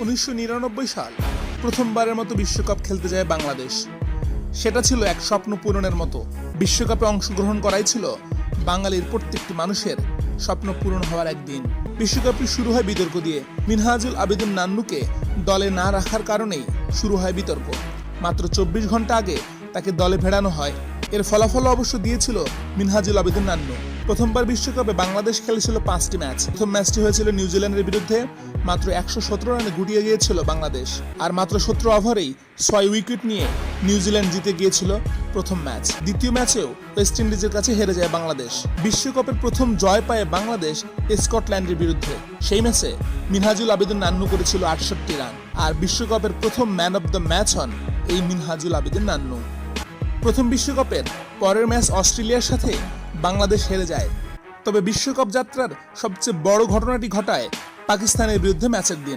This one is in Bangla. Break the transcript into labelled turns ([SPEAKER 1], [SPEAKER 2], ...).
[SPEAKER 1] 1999 সাল প্রথমবারের মতো বিশ্বকাপ খেলতে যায় বাংলাদেশ। সেটা ছিল এক স্বপ্ন পূরণের মতো। বিশ্বকাপে অংশগ্রহণ করাই ছিল বাঙালির প্রত্যেকটি মানুষের স্বপ্ন পূরণ হওয়ার একদিন। বিশ্বকাপটি শুরু হয় বিতর্ক দিয়ে। মিনহাজুল আবেদীন নান্নুকে দলে না রাখার কারণেই শুরু হয় বিতর্ক। মাত্র 24 ঘন্টা আগে তাকে দলে ভেড়ানো হয়। এর ফলাফল অবশ্য দিয়েছিল মিনহাজুল আবেদীন নান্নু। প্রথমবার বিশ্বকাপে বাংলাদেশ খেলেছিল 5টি ম্যাচ। প্রথম ম্যাচটি হয়েছিল নিউজিল্যান্ডের বিরুদ্ধে। মাত্র 117 রানে গুটিয়ে গিয়েছিল বাংলাদেশ। আর মাত্র 17 ওভারেই 6 উইকেট নিয়ে নিউজিল্যান্ড জিতে গিয়েছিল প্রথম ম্যাচ। দ্বিতীয় ম্যাচেও ওয়েস্ট ইন্ডিজের কাছে হেরে যায় বাংলাদেশ। বিশ্বকাপের প্রথম জয় পায় বাংলাদেশ স্কটল্যান্ডের বিরুদ্ধে। সেই ম্যাচে মিনহাজুল আবেদীন নান্নু করেছিল 68 রান। আর বিশ্বকাপের প্রথম ম্যান অব দ্য ম্যাচ হন এই মিনহাজুল আবেদীন নান্নু। প্রথম বিশ্বকাপের পরের ম্যাচ অস্ট্রেলিয়ার সাথে বাংলাদেশ হেরে যায়। তবে বিশ্বকাপ যাত্রার সবচেয়ে বড় ঘটনাটি ঘটায় পাকিস্তানের বিরুদ্ধে ম্যাচের দিন।